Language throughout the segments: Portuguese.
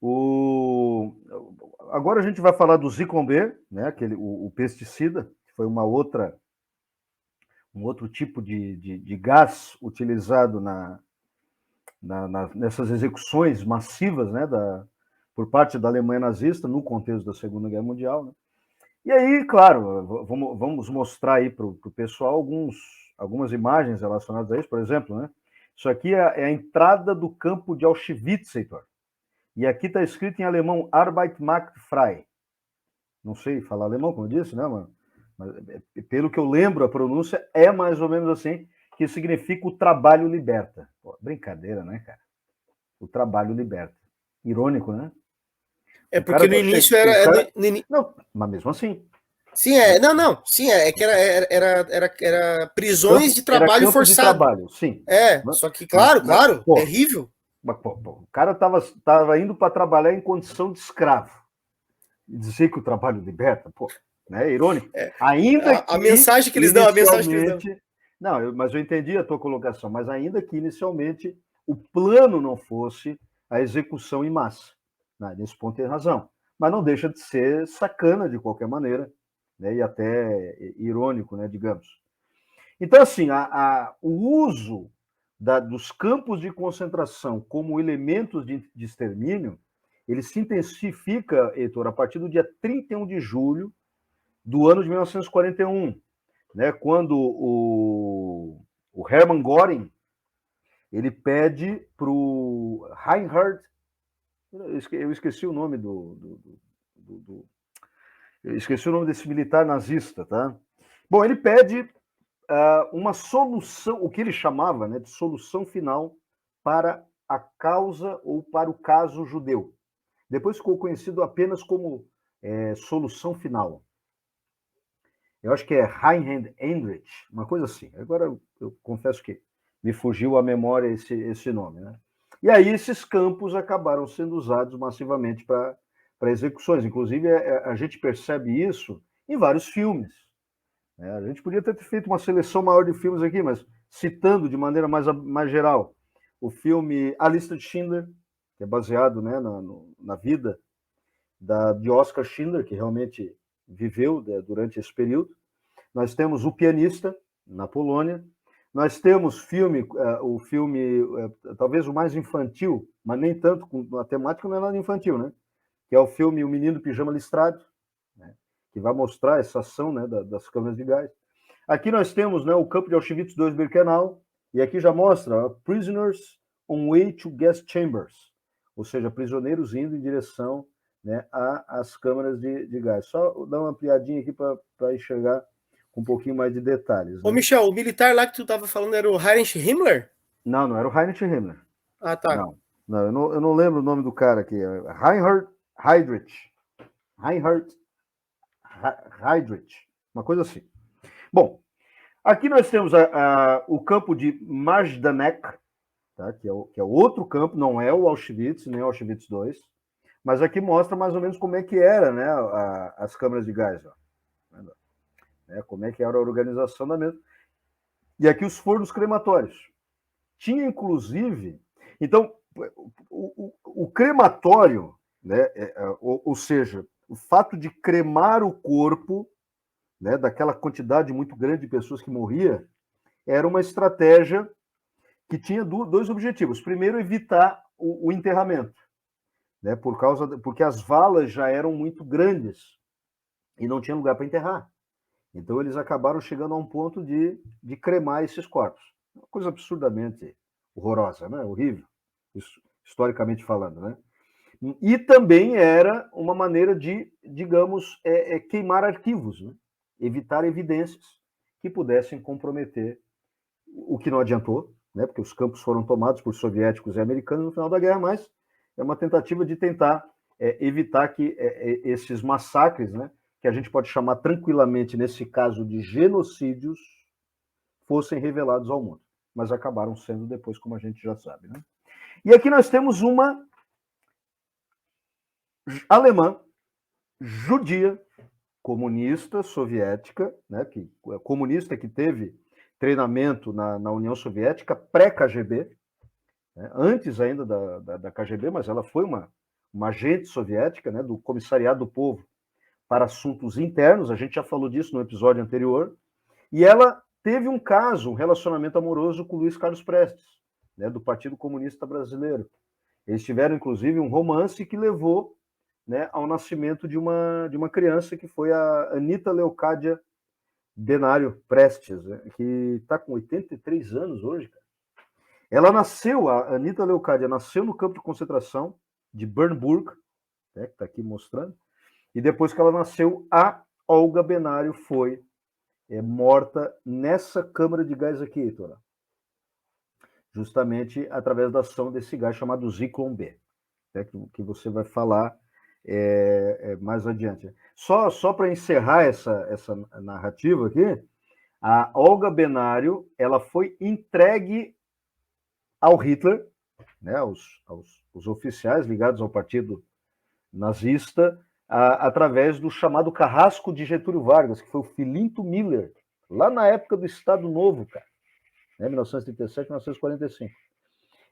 O... Agora a gente vai falar do Zyklon B, né? O pesticida, que foi um outro tipo de gás utilizado nessas execuções massivas, né? Por parte da Alemanha nazista no contexto da Segunda Guerra Mundial. Né? E aí, claro, vamos mostrar aí para o pessoal algumas imagens relacionadas a isso, por exemplo, né? Isso aqui é a entrada do campo de Auschwitz, Heitor. E aqui está escrito em alemão Arbeit macht frei. Não sei falar alemão, como eu disse, né, mano? Mas, pelo que eu lembro, a pronúncia é mais ou menos assim, que significa o trabalho liberta. Pô, brincadeira, né, cara? O trabalho liberta. Irônico, né? É O cara porque no tá início o era. cara... Não, mas mesmo assim. Sim, é. Não, não. Sim, é que era prisões de Era trabalho campo de forçado. trabalho, sim. É, só que, claro, claro, Pô, terrível. o cara tava indo para trabalhar em condição de escravo. E dizer que o trabalho liberta, pô, né? É irônico. É, Ainda a que, mensagem que eles dão, a mensagem que eles dão. inicialmente. Não, mas eu entendi a tua colocação, mas ainda que inicialmente o plano não fosse a execução em massa. Né? Nesse ponto tem razão. Mas não deixa de ser sacana de qualquer maneira, né? E até irônico, né? Digamos. Então, assim, o uso dos campos de concentração como elementos de extermínio, ele se intensifica, Heitor, a partir do dia 31 de julho do ano de 1941, né, quando o Hermann Göring ele pede para o Reinhard, eu esqueci o nome eu esqueci o nome desse militar nazista, tá? Bom, ele pede uma solução, o que ele chamava, né, de solução final para a causa ou para o caso judeu. Depois ficou conhecido apenas como solução final. Eu acho que é Reinhard Heydrich, uma coisa assim. Agora eu confesso que me fugiu à memória esse nome. Né? E aí esses campos acabaram sendo usados massivamente para execuções. Inclusive, a gente percebe isso em vários filmes. Né? A gente podia ter feito uma seleção maior de filmes aqui, mas citando de maneira mais geral, o filme A Lista de Schindler, que é baseado, né, na vida de Oscar Schindler, que realmente viveu, né, durante esse período. Nós temos O Pianista, na Polônia. Nós temos o filme, talvez o mais infantil, mas nem tanto, a temática não é nada infantil, né? Que é o filme O Menino Pijama Listrado, né? Que vai mostrar essa ação, né, das câmeras de gás. Aqui nós temos, né, o campo de Auschwitz II-Birkenau, e aqui já mostra Prisoners on Way to Gas Chambers, ou seja, prisioneiros indo em direção, né, às câmaras de gás. Só dar uma ampliadinha aqui para enxergar com um pouquinho mais de detalhes. Ô, Né? Michel, o militar lá que tu tava falando era o Heinrich Himmler? Não, não era o Heinrich Himmler. Ah, tá. Não, não, eu não lembro o nome do cara aqui. Reinhard Heydrich. Reinhard Heydrich. Uma coisa assim. Bom, aqui nós temos o campo de Majdanek, tá? que é o outro campo, não é o Auschwitz, nem o Auschwitz II, mas aqui mostra mais ou menos como é que era, né, as câmaras de gás. Ó, né, como é que era a organização da mesma. E aqui os fornos crematórios. Tinha, inclusive... Então, o crematório, né, ou seja, o fato de cremar o corpo, né, daquela quantidade muito grande de pessoas que morria, era uma estratégia que tinha dois objetivos. Primeiro, evitar o enterramento, né, porque as valas já eram muito grandes e não tinha lugar para enterrar. Então, eles acabaram chegando a um ponto de cremar esses corpos. Uma coisa absurdamente horrorosa, né? Horrível, historicamente falando. Né? E também era uma maneira de, digamos, queimar arquivos, né? Evitar evidências que pudessem comprometer, o que não adiantou, né? Porque os campos foram tomados por soviéticos e americanos no final da guerra, mas é uma tentativa de tentar evitar que esses massacres, né, que a gente pode chamar tranquilamente, nesse caso, de genocídios, fossem revelados ao mundo. Mas acabaram sendo depois, como a gente já sabe. Né? E aqui nós temos uma alemã, judia, comunista, soviética, né, comunista que teve treinamento na União Soviética, pré-KGB, né, antes ainda da KGB, mas ela foi uma agente soviética, né, do Comissariado do Povo para Assuntos Internos, a gente já falou disso no episódio anterior, e ela teve um caso, um relacionamento amoroso com Luiz Carlos Prestes, né, do Partido Comunista Brasileiro. Eles tiveram, inclusive, um romance que levou, né, ao nascimento de uma criança, que foi a Anita Leocádia Benário Prestes, né, que está com 83 anos hoje, cara. Ela nasceu, a Anita Leocádia nasceu no campo de concentração de Bernburg, né, que está aqui mostrando, e depois que ela nasceu, a Olga Benário foi morta nessa câmara de gás aqui, Heitor, justamente através da ação desse gás chamado Zyklon B, né, que você vai falar mais adiante. Só para encerrar essa narrativa aqui, a Olga Benário, ela foi entregue ao Hitler, né, aos oficiais ligados ao partido nazista, através do chamado Carrasco de Getúlio Vargas, que foi o Filinto Miller, lá na época do Estado Novo, cara, né, 1937, 1945.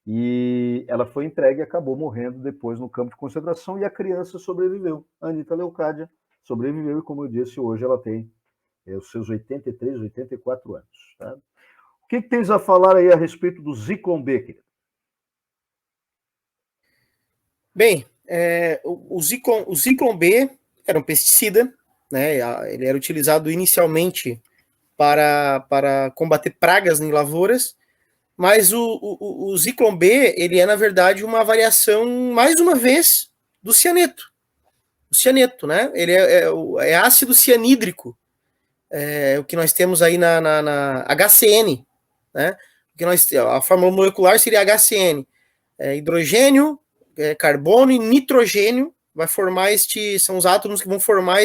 E ela foi entregue e acabou morrendo depois no campo de concentração, e a criança sobreviveu. A Anita Leocádia sobreviveu, e como eu disse, hoje ela tem os seus 83, 84 anos. Tá? O que tens a falar aí a respeito do Zyklon B, querido? Bem, o Zyklon B era um pesticida, né? Ele era utilizado inicialmente para combater pragas em lavouras, mas o Zyklon B, ele é, na verdade, uma variação, mais uma vez, do cianeto. O cianeto, né? Ele é ácido cianídrico, o que nós temos aí na HCN, né? A fórmula molecular seria HCN, hidrogênio, carbono e nitrogênio, vai formar são os átomos que vão formar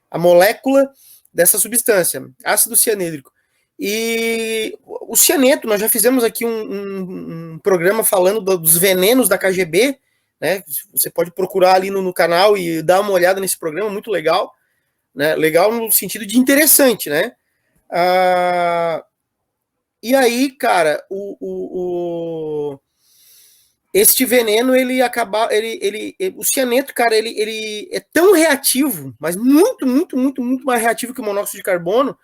a molécula dessa substância, ácido cianídrico. E o cianeto, nós já fizemos aqui um programa falando dos venenos da KGB, né? Você pode procurar ali no canal e dar uma olhada nesse programa, muito legal, né? Legal no sentido de interessante, né? E aí, cara, este veneno, o cianeto, cara, ele é tão reativo, mas muito, muito, muito, muito mais reativo que o monóxido de carbono,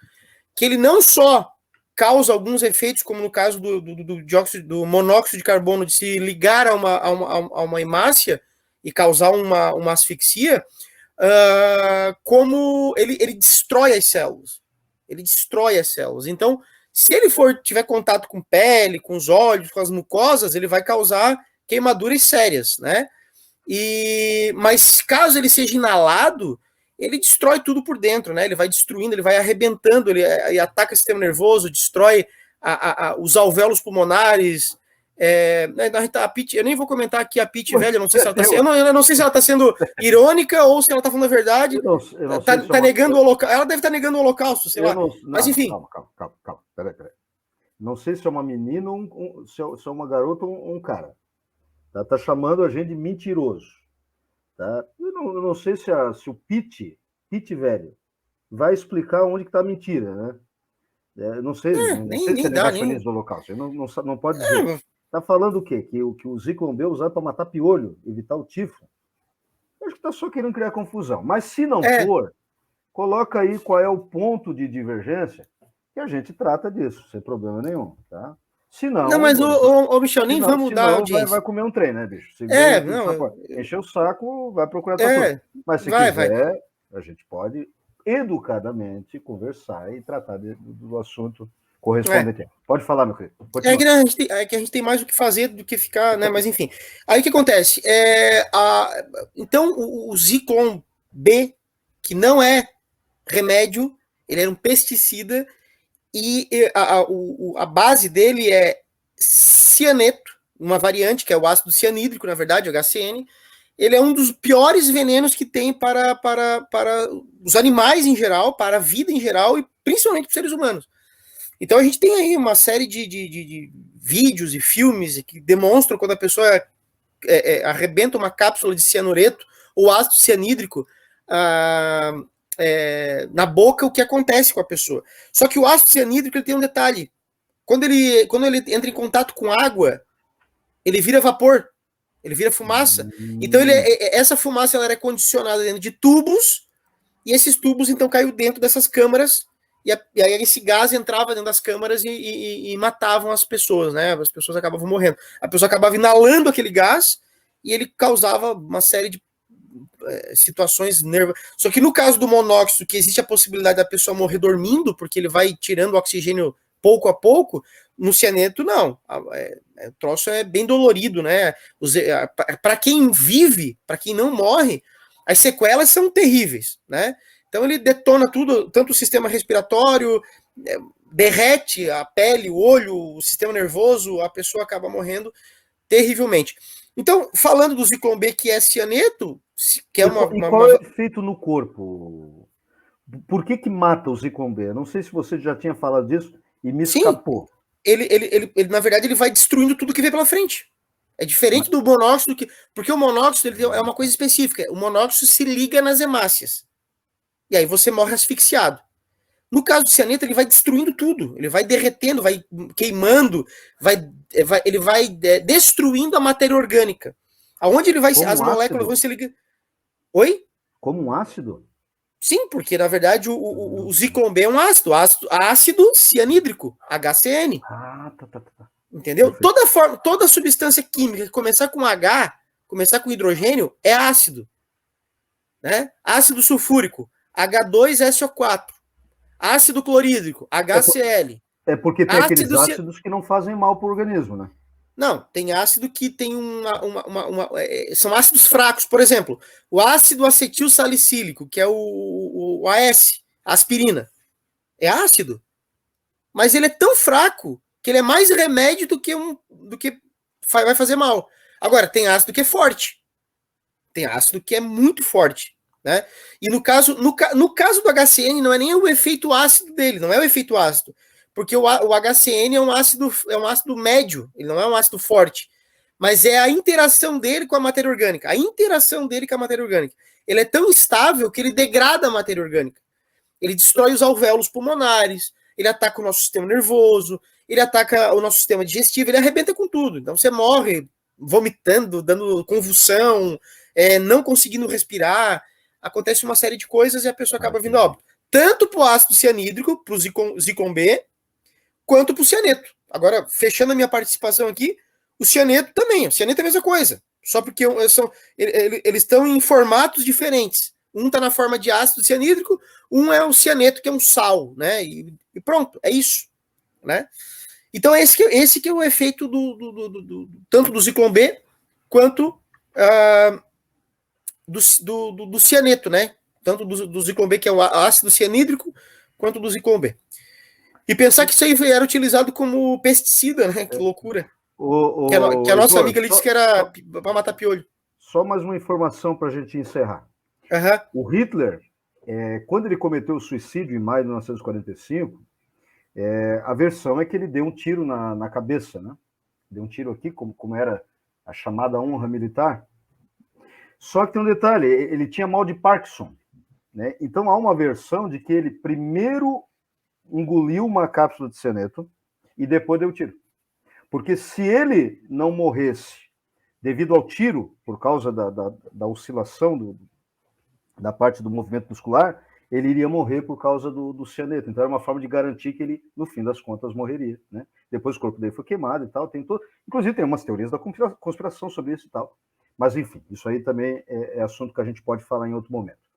que ele não só causa alguns efeitos, como no caso do monóxido de carbono, de se ligar a uma hemácia e causar uma asfixia, como ele destrói as células. Ele destrói as células. Então, se ele tiver contato com pele, com os olhos, com as mucosas, ele vai causar queimaduras sérias, né? Mas caso ele seja inalado, ele destrói tudo por dentro, né? Ele vai destruindo, ele vai arrebentando, ele ataca o sistema nervoso, destrói os alvéolos pulmonares. A Pitty, eu nem vou comentar aqui a Pitty velha, não sei se ela tá sendo, eu não sei se ela está sendo irônica ou se ela está falando a verdade. Tá negando o Holocausto. Ela deve estar negando o Holocausto, sei lá. Mas enfim. Calma. Peraí. Não sei se é uma menina, se é uma garota ou um cara. Tá chamando a gente de mentiroso. Tá? Eu não sei se o Pitty velho, vai explicar onde que está a mentira, né? Não sei, não sei se é negacionista do Holocausto. Não pode dizer. Está falando o quê? Que o Zyklon B é usado para matar piolho, evitar o tifo? Eu acho que está só querendo criar confusão. Mas se não for, coloca aí qual é o ponto de divergência, que a gente trata disso, sem problema nenhum, tá? Se não... Não, mas, Michel, nem vamos dar audiência. Vai comer um trem, né, bicho? Encher o saco, vai procurar outra coisa. Mas se quiser, a gente pode educadamente conversar e tratar do assunto correspondente. Pode falar, meu querido. Que a gente tem mais o que fazer do que ficar, né? Mas enfim. Aí o que acontece? Então, o Zyklon B, que não é remédio, ele era um pesticida, e a base dele é cianeto, uma variante que é o ácido cianídrico, na verdade, o HCN. Ele é um dos piores venenos que tem para os animais em geral, para a vida em geral e principalmente para os seres humanos. Então a gente tem aí uma série de vídeos e filmes que demonstram quando a pessoa arrebenta uma cápsula de cianureto ou ácido cianídrico na boca, o que acontece com a pessoa. Só que o ácido cianídrico ele tem um detalhe. Quando ele entra em contato com água, ele vira vapor. Ele vira fumaça. Então essa fumaça ela era condicionada dentro de tubos, e esses tubos então caiu dentro dessas câmaras, e aí esse gás entrava dentro das câmaras e matavam as pessoas, né? As pessoas acabavam morrendo. A pessoa acabava inalando aquele gás e ele causava uma série de situações nervosas. Só que no caso do monóxido, que existe a possibilidade da pessoa morrer dormindo, porque ele vai tirando o oxigênio pouco a pouco, no cianeto, não. O troço é bem dolorido, né? Para quem vive, para quem não morre, as sequelas são terríveis, né? Então ele detona tudo, tanto o sistema respiratório, derrete a pele, o olho, o sistema nervoso, a pessoa acaba morrendo terrivelmente. Então, falando do Zyklon B, que é cianeto, que é E qual é o efeito no corpo? Por que mata o Zyklon B? Não sei se você já tinha falado disso e me escapou. Ele, na verdade, ele vai destruindo tudo que vem pela frente. É diferente do monóxido, porque o monóxido ele é uma coisa específica. O monóxido se liga nas hemácias. E aí você morre asfixiado. No caso do cianeto, ele vai destruindo tudo. Ele vai derretendo, vai queimando, ele vai destruindo a matéria orgânica. Aonde ele vai, as moléculas vão se ligar. Oi? Como um ácido? Sim, porque na verdade o Zyklon B é um ácido cianídrico, HCN. Tá. Entendeu? Toda substância química que começar com H, começar com hidrogênio, é ácido. Né? Ácido sulfúrico, H2SO4. Ácido clorídrico, HCl. É porque tem aqueles ácidos que não fazem mal para o organismo, né? Não, tem ácido que tem são ácidos fracos. Por exemplo, o ácido acetil salicílico, que é o AS, a aspirina. É ácido. Mas ele é tão fraco que ele é mais remédio do que vai fazer mal. Agora, tem ácido que é forte. Tem ácido que é muito forte. Né? E no caso do HCN, não é nem o efeito ácido dele, não é o efeito ácido. Porque o HCN é um ácido médio, ele não é um ácido forte. Mas é a interação dele com a matéria orgânica. A interação dele com a matéria orgânica. Ele é tão estável que ele degrada a matéria orgânica. Ele destrói os alvéolos pulmonares, ele ataca o nosso sistema nervoso, ele ataca o nosso sistema digestivo, ele arrebenta com tudo. Então você morre vomitando, dando convulsão, não conseguindo respirar. Acontece uma série de coisas e a pessoa acaba vindo a óbito. Tanto para o ácido cianídrico, para o Zyklon B, quanto para o cianeto. Agora, fechando a minha participação aqui, o cianeto também. O cianeto é a mesma coisa. Só porque eles estão em formatos diferentes. Um está na forma de ácido cianídrico, um é o cianeto, que é um sal, né? E pronto, é isso. Né? Então, esse que é o efeito tanto do Zyklon B quanto do cianeto, né? Tanto do Zyklon B, que é o ácido cianídrico, quanto do Zyklon B. E pensar que isso aí era utilizado como pesticida, né? Que loucura. Que a nossa amiga ali disse que era para matar piolho. Só mais uma informação para a gente encerrar. O Hitler, quando ele cometeu o suicídio em maio de 1945, a versão é que ele deu um tiro na cabeça, né? Deu um tiro aqui, como era a chamada honra militar. Só que tem um detalhe, ele tinha mal de Parkinson, né? Então há uma versão de que ele primeiro engoliu uma cápsula de cianeto e depois deu o tiro. Porque se ele não morresse devido ao tiro, por causa da oscilação da parte do movimento muscular, ele iria morrer por causa do cianeto. Então era uma forma de garantir que ele, no fim das contas, morreria. Né? Depois o corpo dele foi queimado e tal. Inclusive tem umas teorias da conspiração sobre isso e tal. Mas enfim, isso aí também é assunto que a gente pode falar em outro momento.